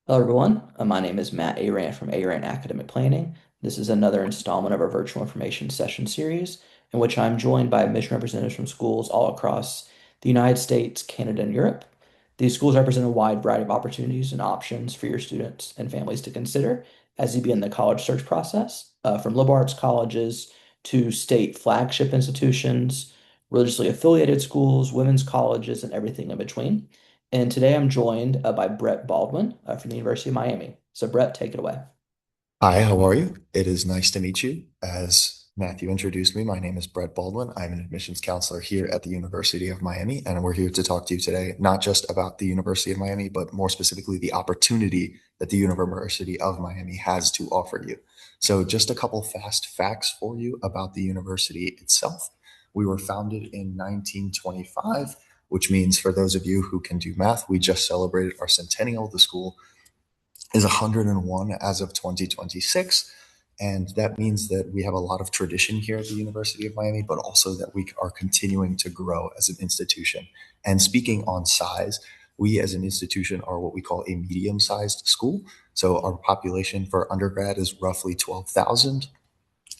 Hello, everyone. My name is Matt Aran from Aran Academic Planning. This is another installment of our virtual information session series, in which I'm joined by admission representatives from schools all across the United States, Canada, and Europe. These schools represent a wide variety of opportunities and options for your students and families to consider as you begin the college search process, from liberal arts colleges to state flagship institutions, religiously affiliated schools, women's colleges, and everything in between. And today I'm joined by Brett Baldwin from the University of Miami. So, Brett, take it away. Hi, how are you? It is nice to meet you. As Matthew introduced me, my name is Brett Baldwin. I'm an admissions counselor here at the University of Miami, and we're here to talk to you today, not just about the University of Miami, but more specifically the opportunity that the University of Miami has to offer you. So, just a couple fast facts for you about the university itself. We were founded in 1925, which means for those of you who can do math, we just celebrated our centennial. The school is 101 as of 2026. And that means that we have a lot of tradition here at the University of Miami, but also that we are continuing to grow as an institution. And speaking on size, we as an institution are what we call a medium sized school. So our population for undergrad is roughly 12,000,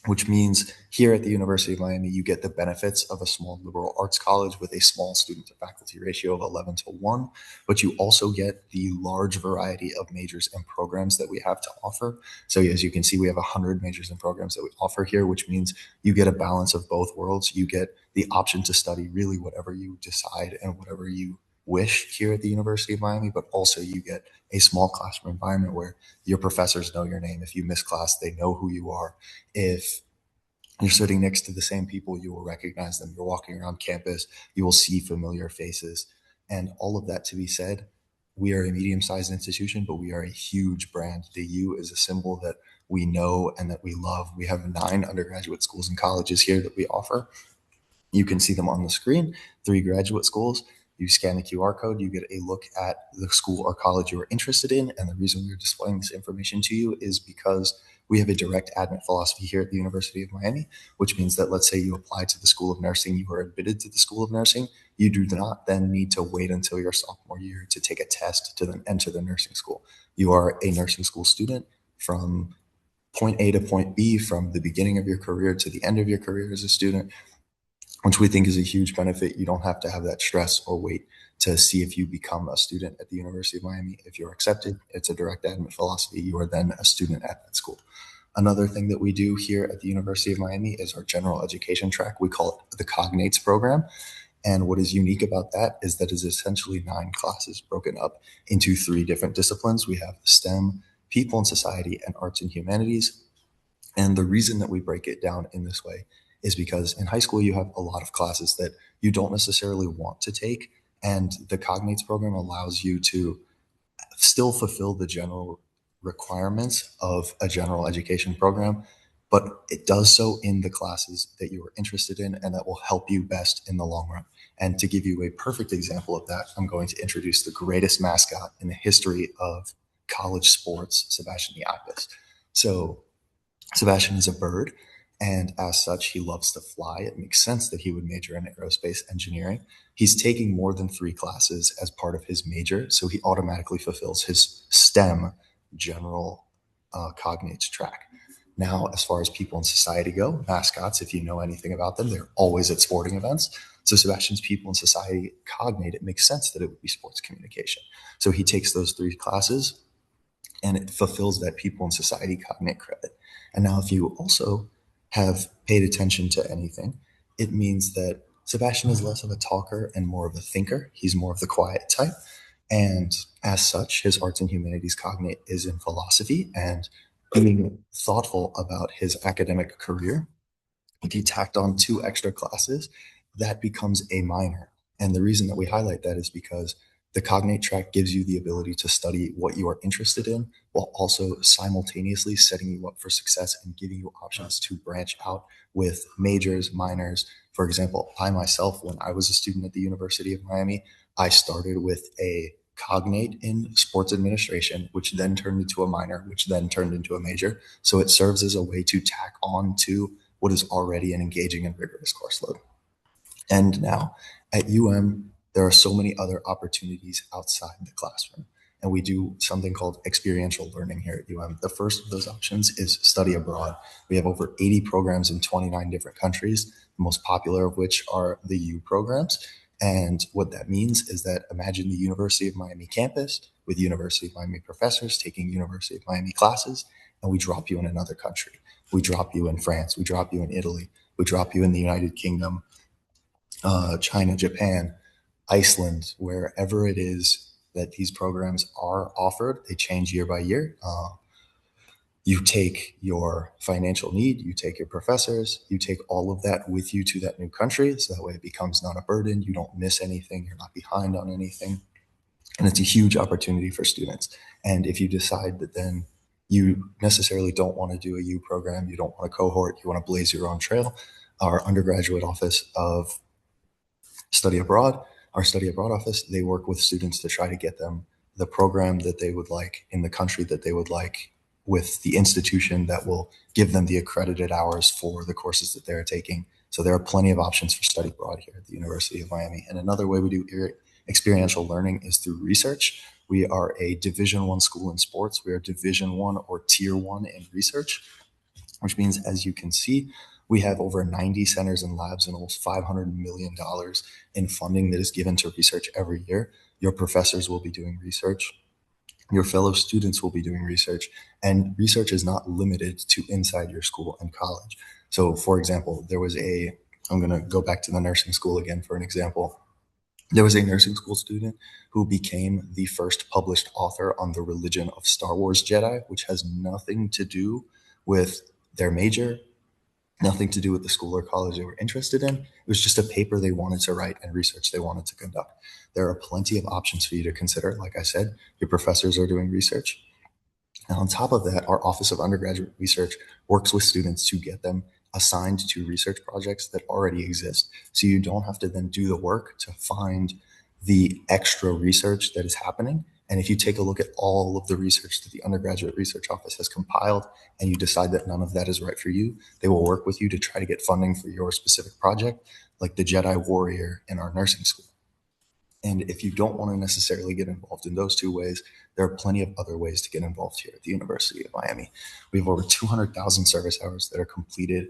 which means here at the University of Miami, you get the benefits of a small liberal arts college with a small student to faculty ratio of 11 to 1, but you also get the large variety of majors and programs that we have to offer. So as you can see, we have 100 majors and programs that we offer here, which means you get a balance of both worlds. You get the option to study really whatever you decide and whatever you wish here at the University of Miami, but also you get a small classroom environment where your professors know your name. If you miss class, they know who you are. If you're sitting next to the same people, you will recognize them. You're walking around campus, you will see familiar faces. And all of that to be said, we are a medium sized institution, but we are a huge brand. The U is a symbol that we know and that we love. We have 9 undergraduate schools and colleges here that we offer. You can see them on the screen, 3 graduate schools. You scan the QR code, you get a look at the school or college you are interested in. And the reason we're displaying this information to you is because we have a direct admit philosophy here at the University of Miami, which means that let's say you apply to the School of Nursing, you are admitted to the School of Nursing, you do not then need to wait until your sophomore year to take a test to then enter the nursing school. You are a nursing school student from point A to point B, from the beginning of your career to the end of your career as a student, which we think is a huge benefit. You don't have to have that stress or wait to see if you become a student at the University of Miami. If you're accepted, it's a direct admit philosophy. You are then a student at that school. Another thing that we do here at the University of Miami is our general education track. We call it the Cognates program. And what is unique about that is that it's essentially 9 classes broken up into 3 different disciplines. We have STEM, people and society, and arts and humanities. And the reason that we break it down in this way is because in high school, you have a lot of classes that you don't necessarily want to take. And the Cognates program allows you to still fulfill the general requirements of a general education program, but it does so in the classes that you are interested in and that will help you best in the long run. And to give you a perfect example of that, I'm going to introduce the greatest mascot in the history of college sports, Sebastian the Ibis. So Sebastian is a bird, and as such, he loves to fly. It makes sense that he would major in aerospace engineering. He's taking more than 3 classes as part of his major, so he automatically fulfills his STEM general cognates track. Now, as far as people in society go, mascots, if you know anything about them, they're always at sporting events. So Sebastian's people in society cognate, it makes sense that it would be sports communication. So he takes those 3 classes and it fulfills that people in society cognate credit. And now, if you also have paid attention to anything, it means that Sebastian is less of a talker and more of a thinker. He's more of the quiet type. And as such, his arts and humanities cognate is in philosophy and being thoughtful about his academic career. If you tacked on 2 extra classes, that becomes a minor. And the reason that we highlight that is because the cognate track gives you the ability to study what you are interested in while also simultaneously setting you up for success and giving you options to branch out with majors, minors. For example, I myself, when I was a student at the University of Miami, I started with a cognate in sports administration, which then turned into a minor, which then turned into a major. So it serves as a way to tack on to what is already an engaging and rigorous course load. And now at UM, there are so many other opportunities outside the classroom. and we do something called experiential learning here at UM. The first of those options is study abroad. We have over 80 programs in 29 different countries, the most popular of which are the U programs. And what that means is that imagine the University of Miami campus with University of Miami professors taking University of Miami classes, and we drop you in another country. We drop you in France. We drop you in Italy. We drop you in the United Kingdom, China, Japan, Iceland, wherever it is that these programs are offered. They change year by year. You take your financial need, you take your professors, you take all of that with you to that new country. So that way it becomes not a burden. You don't miss anything. You're not behind on anything. And it's a huge opportunity for students. And if you decide that then you necessarily don't want to do a U program, you don't want a cohort, you want to blaze your own trail, our undergraduate office of study abroad, our study abroad office, they work with students to try to get them the program that they would like in the country that they would like with the institution that will give them the accredited hours for the courses that they're taking. So there are plenty of options for study abroad here at the University of Miami. And another way we do experiential learning is through research. We are a Division I school in sports. We are Division I or Tier 1 in research, which means, as you can see, we have over 90 centers and labs and almost $500 million in funding that is given to research every year. Your professors will be doing research. Your fellow students will be doing research, and research is not limited to inside your school and college. So, for example, I'm going to go back to the nursing school again for an example. There was a nursing school student who became the first published author on the religion of Star Wars Jedi, which has nothing to do with their major, nothing to do with the school or college they were interested in. It was just a paper they wanted to write and research they wanted to conduct. There are plenty of options for you to consider. Like I said, your professors are doing research. And on top of that, our Office of Undergraduate Research works with students to get them assigned to research projects that already exist. So you don't have to then do the work to find the extra research that is happening. And if you take a look at all of the research that the Undergraduate Research Office has compiled and you decide that none of that is right for you, they will work with you to try to get funding for your specific project, like the Jedi Warrior in our nursing school. And if you don't want to necessarily get involved in those two ways, there are plenty of other ways to get involved here at the University of Miami. We have over 200,000 service hours that are completed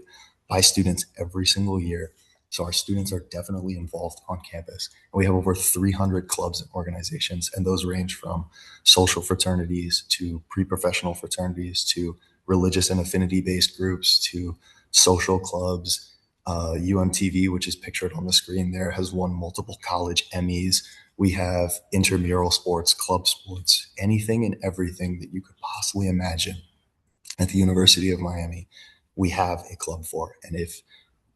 by students every single year. So our students are definitely involved on campus. And we have over 300 clubs and organizations, and those range from social fraternities to pre-professional fraternities to religious and affinity-based groups to social clubs. UMTV, which is pictured on the screen there, has won multiple college Emmys. We have intramural sports, club sports, anything and everything that you could possibly imagine at the University of Miami, we have a club for. And if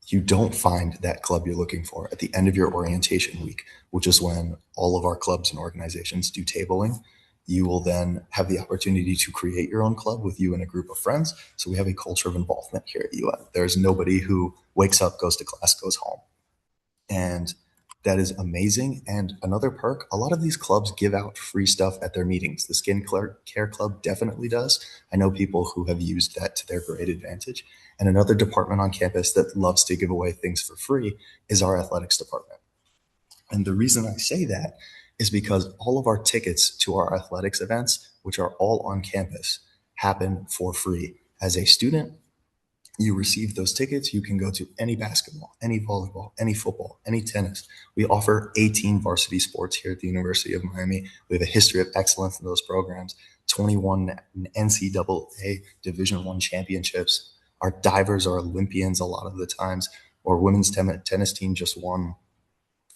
you don't find that club you're looking for at the end of your orientation week, which is when all of our clubs and organizations do tabling, you will then have the opportunity to create your own club with you and a group of friends. So we have a culture of involvement here at UM. There's nobody who wakes up, goes to class, goes home. And that is amazing. And another perk, a lot of these clubs give out free stuff at their meetings. The Skin Care Club definitely does. I know people who have used that to their great advantage. And another department on campus that loves to give away things for free is our athletics department. And the reason I say that is because all of our tickets to our athletics events, which are all on campus, happen for free. As a student, you receive those tickets. You can go to any basketball, any volleyball, any football, any tennis. We offer 18 varsity sports here at the University of Miami. We have a history of excellence in those programs, 21 NCAA Division I championships. Our divers are Olympians a lot of the times. Our women's tennis team just won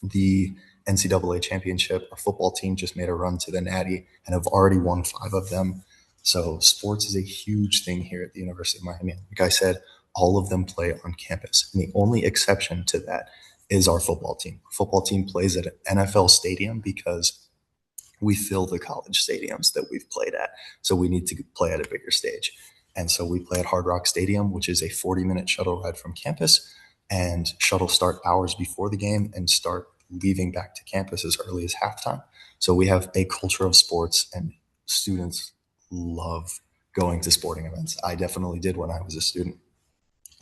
the NCAA championship. Our football team just made a run to the Natty and have already won 5 of them. So sports is a huge thing here at the University of Miami. Like I said, all of them play on campus. And the only exception to that is our football team. Our football team plays at an NFL stadium because we fill the college stadiums that we've played at. So we need to play at a bigger stage. And so we play at Hard Rock Stadium, which is a 40-minute shuttle ride from campus. And shuttle start hours before the game and start leaving back to campus as early as halftime. So we have a culture of sports, and students love going to sporting events. I definitely did when I was a student.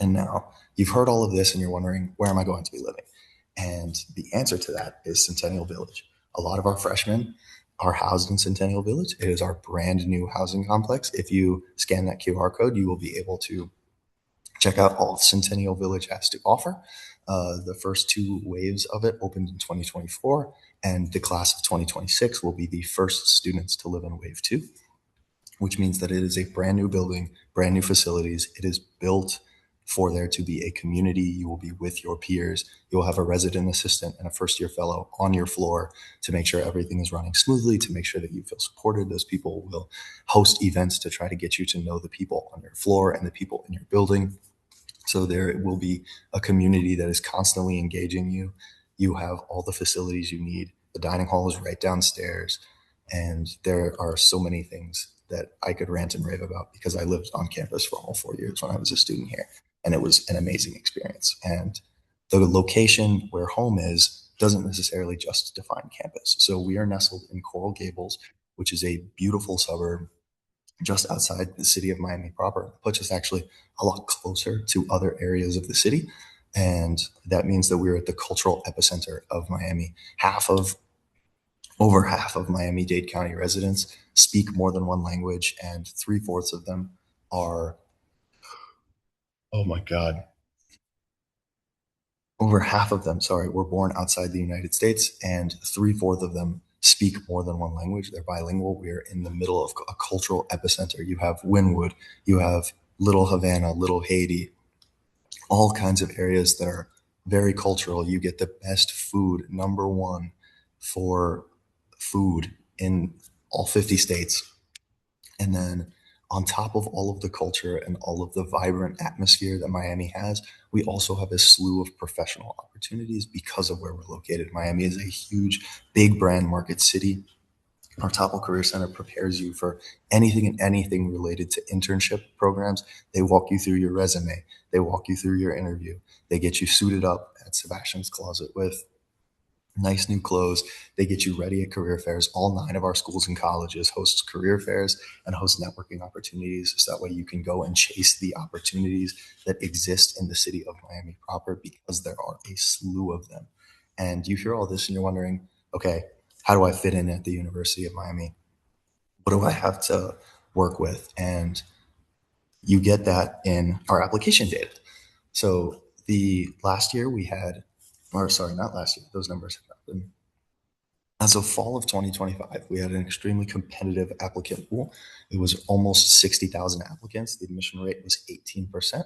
And now you've heard all of this and you're wondering, where am I going to be living? And the answer to that is Centennial Village. A lot of our freshmen are housed in Centennial Village. It is our brand new housing complex. If you scan that QR code, you will be able to check out all Centennial Village has to offer. The first two waves of it opened in 2024, and the class of 2026 will be the first students to live in wave two, which means that it is a brand new building, brand new facilities. It is built for there to be a community. You will be with your peers. You will have a resident assistant and a first year fellow on your floor to make sure everything is running smoothly, to make sure that you feel supported. Those people will host events to try to get you to know the people on your floor and the people in your building. So there will be a community that is constantly engaging you. You have all the facilities you need. The dining hall is right downstairs. And there are so many things that I could rant and rave about because I lived on campus for all 4 years when I was a student here. And it was an amazing experience. And the location where home is doesn't necessarily just define campus. So we are nestled in Coral Gables, which is a beautiful suburb just outside the city of Miami proper. It puts us actually a lot closer to other areas of the city. And that means that we're at the cultural epicenter of Miami. Over half of Miami-Dade County residents speak more than one language, and three-fourths of them are, oh my God, over half of them, sorry, were born outside the United States, and three-fourths of them speak more than one language. They're bilingual. We're in the middle of a cultural epicenter. You have Wynwood, you have Little Havana, Little Haiti, all kinds of areas that are very cultural. You get the best food, number one for food in all 50 states. And then on top of all of the culture and all of the vibrant atmosphere that Miami has, we also have a slew of professional opportunities because of where we're located. Miami is a huge, big brand market city. Our Topple Career Center prepares you for anything and anything related to internship programs. They walk you through your resume. They walk you through your interview. They get you suited up at Sebastian's Closet with nice new clothes. They get you ready at career fairs. All 9 of our schools and colleges host career fairs and host networking opportunities. So that way you can go and chase the opportunities that exist in the city of Miami proper because there are a slew of them. And you hear all this and you're wondering, okay, how do I fit in at the University of Miami? What do I have to work with? And you get that in our application data. So the last year we had, or sorry, not last year, those numbers have not been. As of fall of 2025, we had an extremely competitive applicant pool. It was almost 60,000 applicants. The admission rate was 18%.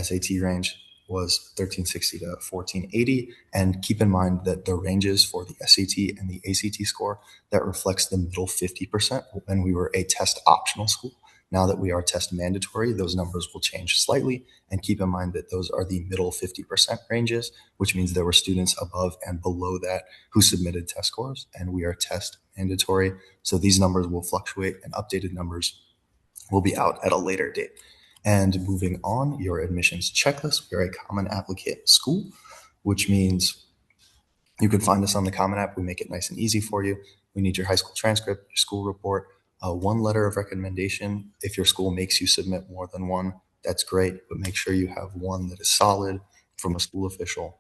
SAT range was 1360 to 1480. And keep in mind that the ranges for the SAT and the ACT score, that reflects the middle 50% when we were a test optional school. Now that we are test mandatory, those numbers will change slightly. And keep in mind that those are the middle 50% ranges, which means there were students above and below that who submitted test scores, and we are test mandatory. So these numbers will fluctuate, and updated numbers will be out at a later date. And moving on, your admissions checklist. We're a common applicant school, which means you can find us on the Common App. We make it nice and easy for you. We need your high school transcript, your school report, one letter of recommendation. If your school makes you submit more than one, that's great, but make sure you have one that is solid from a school official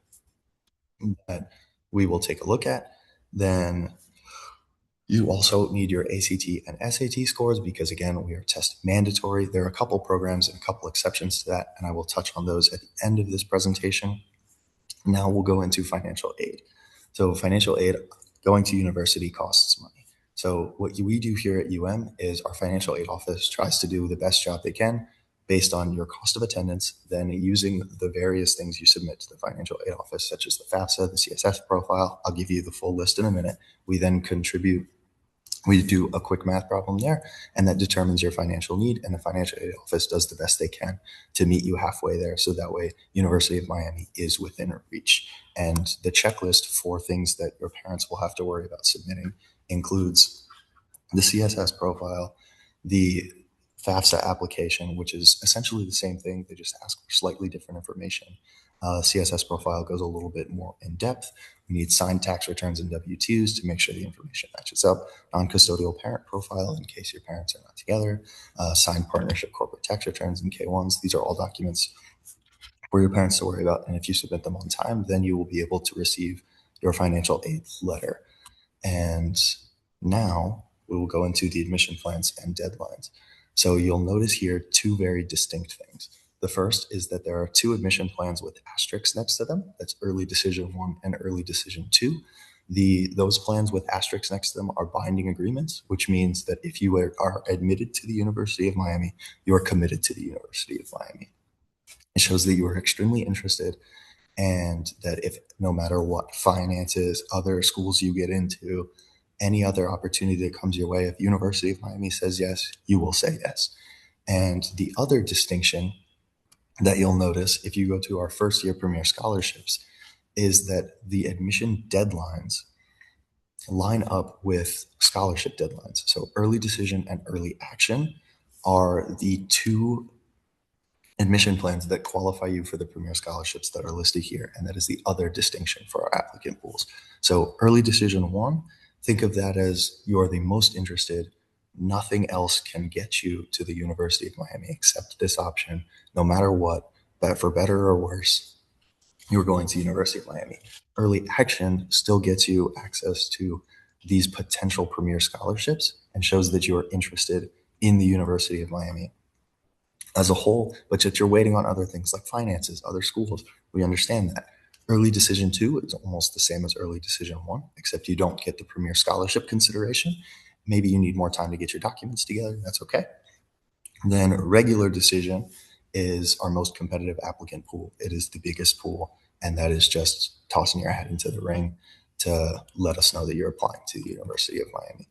that we will take a look at. Then you also need your ACT and SAT scores because, again, we are test mandatory. There are a couple programs and a couple exceptions to that, and I will touch on those at the end of this presentation. Now we'll go into financial aid. So financial aid, going to university costs money. So what we do here at is our financial aid office tries to do the best job they can based on your cost of attendance, then using the various things you submit to the financial aid office, such as the FAFSA, the CSS profile. I'll give you the full list in a minute. We do a quick math problem there, and that determines your financial need, and the financial aid office does the best they can to meet you halfway there, so that way University of Miami is within reach. And the checklist for things that your parents will have to worry about submitting includes the CSS profile, the FAFSA application, which is essentially the same thing. They just ask for slightly different information. CSS profile goes a little bit more in depth. We need signed tax returns and W-2s to make sure the information matches up. Non-custodial parent profile in case your parents are not together. Signed partnership corporate tax returns and K-1s. These are all documents for your parents to worry about. And if you submit them on time, then you will be able to receive your financial aid letter. And Now we will go into the admission plans and deadlines. So you'll notice here two very distinct things. The first is that there are two admission plans with asterisks next to them. That's early decision one and early decision two. Those plans with asterisks next to them are binding agreements, which means that if you are admitted to the University of Miami, you are committed to the University of Miami. It shows that you are extremely interested, and that if no matter what finances, other schools you get into, any other opportunity that comes your way, if University of Miami says yes, you will say yes. And the other distinction that you'll notice if you go to our first year premier scholarships is that the admission deadlines line up with scholarship deadlines. So early decision and early action are the two admission plans that qualify you for the premier scholarships that are listed here. And that is the other distinction for our applicant pools. So early decision one, think of that as you're the most interested. Nothing else can get you to the University of Miami except this option, no matter what, but for better or worse, you're going to University of Miami. Early action still gets you access to these potential premier scholarships and shows that you are interested in the University of Miami as a whole, but yet you're waiting on other things like finances, other schools. We understand that. Early decision two is almost the same as early decision one, except you don't get the premier scholarship consideration. Maybe you need more time to get your documents together. That's okay. Then regular decision is our most competitive applicant pool. It is the biggest pool, and that is just tossing your hat into the ring to let us know that you're applying to the University of Miami.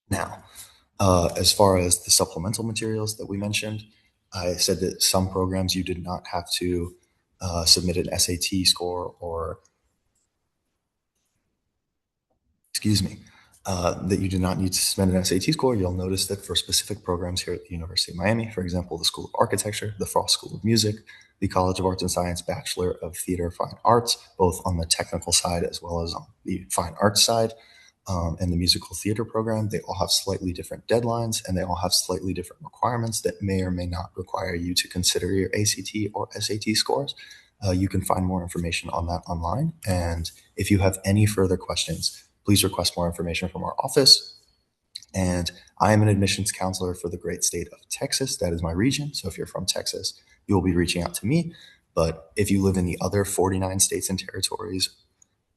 Now, as far as the supplemental materials that we mentioned, I said that some programs you did not have to submit an SAT score or, excuse me, that you do not need to submit an SAT score. You'll notice that for specific programs here at the University of Miami, for example, the School of Architecture, the Frost School of Music, the College of Arts and Science Bachelor of Theater Fine Arts, both on the technical side as well as on the fine arts side, and the musical theater program, they all have slightly different deadlines and they all have slightly different requirements that may or may not require you to consider your ACT or SAT scores. You can find more information on that online. And if you have any further questions, please request more information from our office. And I am an admissions counselor for the great state of Texas. That is my region. So if you're from Texas, you will be reaching out to me. But if you live in the other 49 states and territories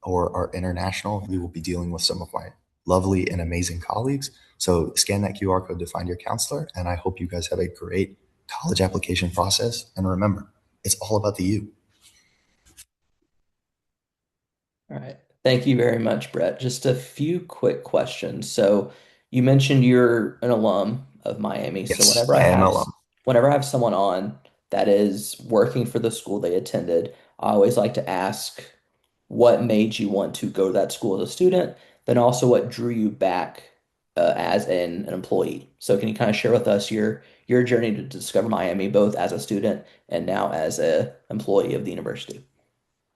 or are international, we will be dealing with some of my lovely and amazing colleagues. So scan that QR code to find your counselor. And I hope you guys have a great college application process. And remember, it's all about the you. All right. Thank you very much, Brett. Just a few quick questions. So you mentioned you're an alum of Miami. So Yes, I am alum. whenever I have someone on that is working for the school they attended, I always like to ask what made you want to go to that school as a student, then also what drew you back as an employee. So can you kind of share with us your journey to discover Miami, both as a student and now as a employee of the university?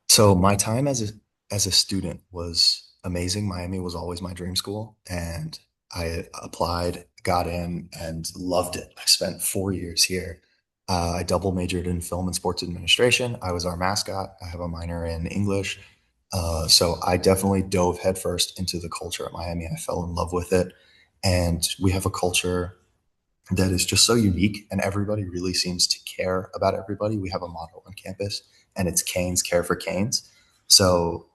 So my time as a student was amazing. Miami was always my dream school, and I applied, got in, and loved it. I spent 4 years here. I double majored in film and sports administration. I was our mascot. I have a minor in English. So I definitely dove headfirst into the culture at Miami. I fell in love with it. And we have a culture that is just so unique, and everybody really seems to care about everybody. We have a motto on campus, and it's Canes care for Canes. So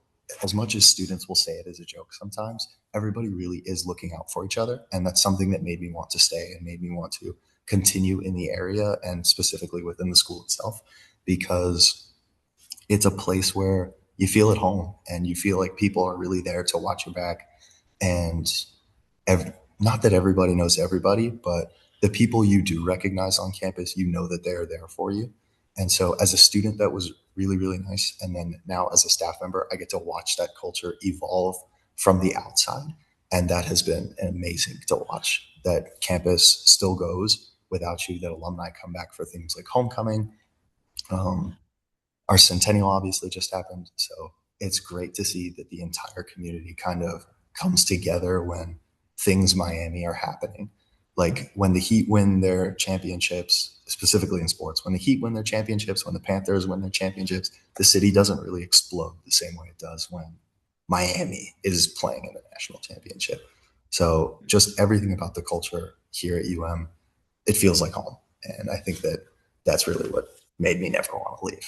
as much as students will say it as a joke sometimes, everybody really is looking out for each other, and that's something that made me want to stay and made me want to continue in the area and specifically within the school itself, because it's a place where you feel at home and you feel like people are really there to watch your back. And not that everybody knows everybody, but the people you do recognize on campus, you know that they're there for you. And so as a student, that was really, really nice. And then now as a staff member, I get to watch that culture evolve from the outside. And that has been amazing to watch. That campus still goes without you, that alumni come back for things like homecoming. Um, our centennial obviously just happened. So it's great to see that the entire community kind of comes together when things Miami are happening. Like when the Heat win their championships, specifically in sports, when the Heat win their championships, when the Panthers win their championships, the city doesn't really explode the same way it does when Miami is playing in the national championship. So just everything about the culture here at UM, it feels like home. And I think that that's really what made me never want to leave.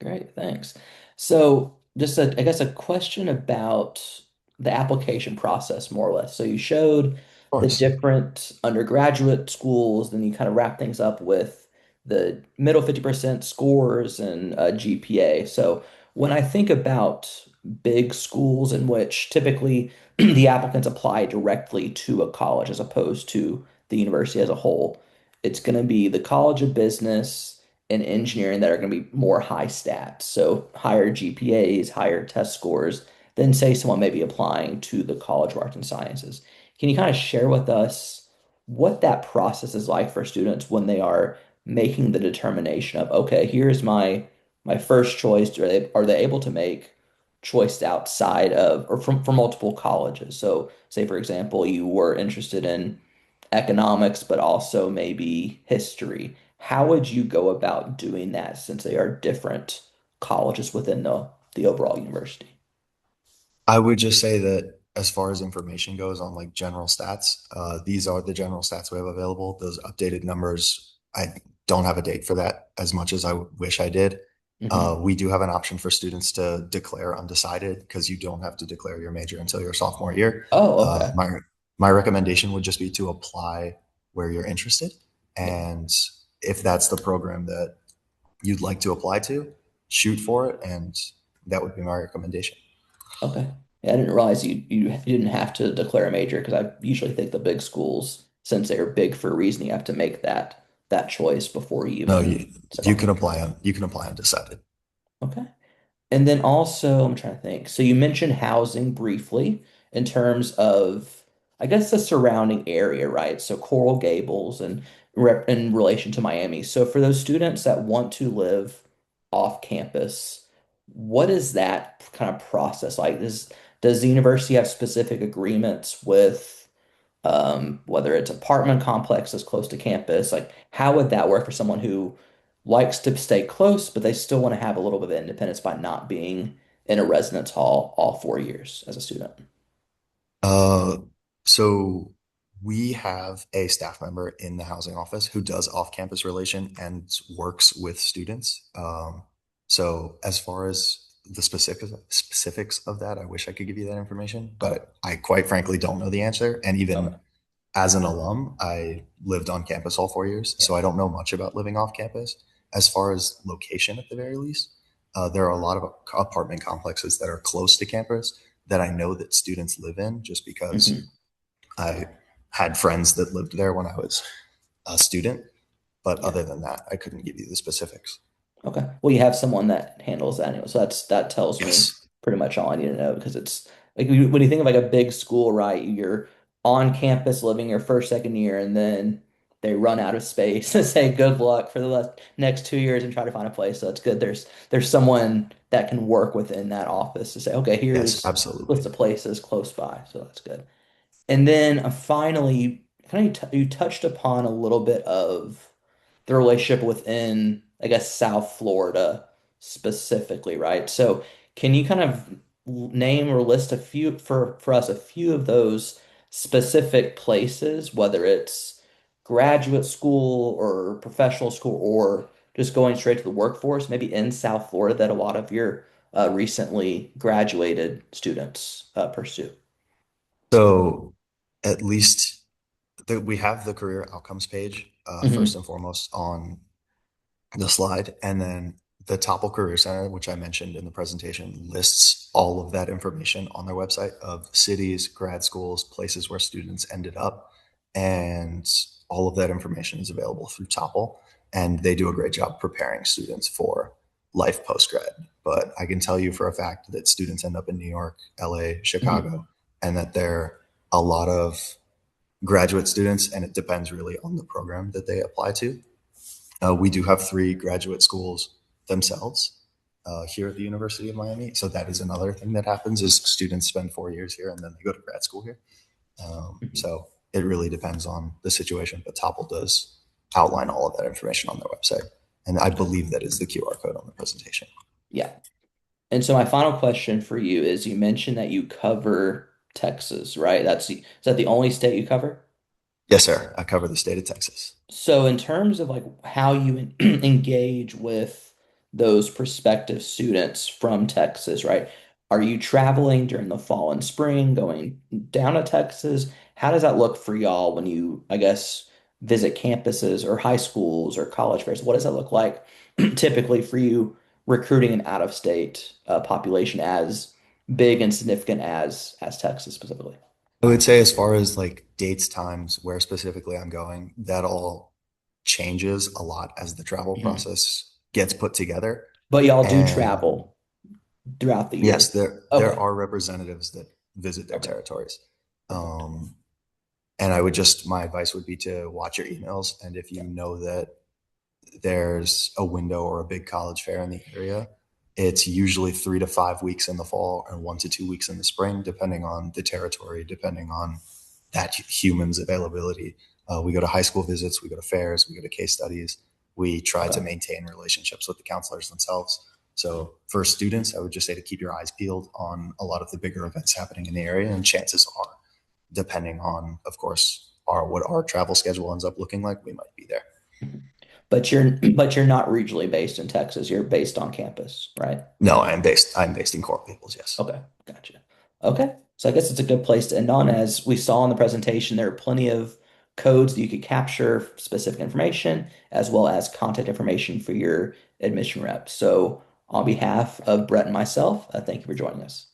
Great, thanks. So, just I guess a question about the application process, more or less. So, you showed Of the course. different undergraduate schools, then you kind of wrap things up with the middle 50% scores and GPA. So, when I think about big schools in which typically the applicants apply directly to a college as opposed to the university as a whole, it's going to be the College of Business and engineering that are going to be more high stats, so higher GPAs, higher test scores than say someone may be applying to the College of Arts and Sciences. Can you kind of share with us what that process is like for students when they are making the determination of, okay, here's my first choice. Are they able to make choice outside of or from multiple colleges? So say for example, you were interested in economics, but also maybe history. How would you go about doing that since they are different colleges within the overall university? I would just say that as far as information goes on like general stats, these are the general stats we have available. Those updated numbers, I don't have a date for that as much as I wish I did. Hmm. We do have an option for students to declare undecided because you don't have to declare your major until your sophomore year. Oh, Uh, okay. my my recommendation would just be to apply where you're interested, Yeah. and if that's the program that you'd like to apply to, shoot for it, and that would be my recommendation. Okay. Yeah, I didn't realize you didn't have to declare a major because I usually think the big schools, since they're big for a reason, you have to make that choice before you No, even step you off can campus. apply on undecided. Okay. And then also, I'm trying to think. So you mentioned housing briefly in terms of, I guess, the surrounding area, right? So Coral Gables and rep in relation to Miami. So for those students that want to live off campus, what is that kind of process like? Does the university have specific agreements with whether it's apartment complexes close to campus, like how would that work for someone who likes to stay close, but they still want to have a little bit of independence by not being in a residence hall all 4 years as a student? Uh, so we have a staff member in the housing office who does off-campus relation and works with students. So as far as the specifics of that, I wish I could give you that information, Oh, but I quite frankly don't know the answer. And okay. even as an alum, I lived on campus all 4 years, Yeah. so I don't know much about living off campus. As far as location, at the very least, there are a lot of apartment complexes that are close to campus that I know that students live in just because Hmm. I had friends that lived there when I was a student. But Yeah. other than that, I couldn't give you the specifics. Okay. Well, you have someone that handles that anyway. So that tells me Yes. pretty much all I need to know because it's like when you think of like a big school, right? You're on campus living your first, second year, and then they run out of space and say good luck for the next 2 years and try to find a place. So it's good. There's someone that can work within that office to say, okay, Yes, here's a absolutely. list of places close by. So that's good. And then finally, kind of you touched upon a little bit of the relationship within, I guess, South Florida specifically, right? So can you kind of name or list a few for us a few of those specific places, whether it's graduate school or professional school or just going straight to the workforce, maybe in South Florida that a lot of your recently graduated students pursue? So at least we have the career outcomes page first Hmm. and foremost on the slide. And then the Topple Career Center, which I mentioned in the presentation, lists all of that information on their website of cities, grad schools, places where students ended up. And all of that information is available through Topple. And they do a great job preparing students for life post grad. But I can tell you for a fact that students end up in New York, LA, Hmm. Chicago, and that there are a lot of graduate students, and it depends really on the program that they apply to. We do have three graduate schools themselves here at the University of Miami. So that is another thing that happens is students spend 4 years here and then they go to grad school here. Hmm. So it really depends on the situation, but Topple does outline all of that information on their website. And I Okay. believe that is the QR code on the presentation. Yeah. And so my final question for you is you mentioned that you cover Texas, right? Is that the only state you cover? Yes, sir. I cover the state of Texas. So in terms of like how you engage with those prospective students from Texas, right? Are you traveling during the fall and spring, going down to Texas? How does that look for y'all when you, I guess, visit campuses or high schools or college fairs? What does that look like typically for you recruiting an out-of-state population as big and significant as Texas specifically? I would say as far as like dates, times, where specifically I'm going, that all changes a lot as the travel Mhm. process gets put together. But y'all do And travel throughout the yes, year. there Okay. are representatives that visit their Okay. territories. Perfect. Um, and I would just my advice would be to watch your emails, and if you Yeah. know that there's a window or a big college fair in the area, it's usually 3 to 5 weeks in the fall and 1 to 2 weeks in the spring, depending on the territory, depending on that human's availability. We go to high school visits, we go to fairs, we go to case studies. We try to Okay. maintain relationships with the counselors themselves. So for students, I would just say to keep your eyes peeled on a lot of the bigger events happening in the area. And chances are, depending on, of course, what our travel schedule ends up looking like, we might be there. But you're not regionally based in Texas. You're based on campus, right? No, I'm based in Coral Gables, yes. Okay, gotcha. Okay, so I guess it's a good place to end on. As we saw in the presentation, there are plenty of codes that you could capture specific information as well as contact information for your admission rep. So on behalf of Brett and myself, thank you for joining us.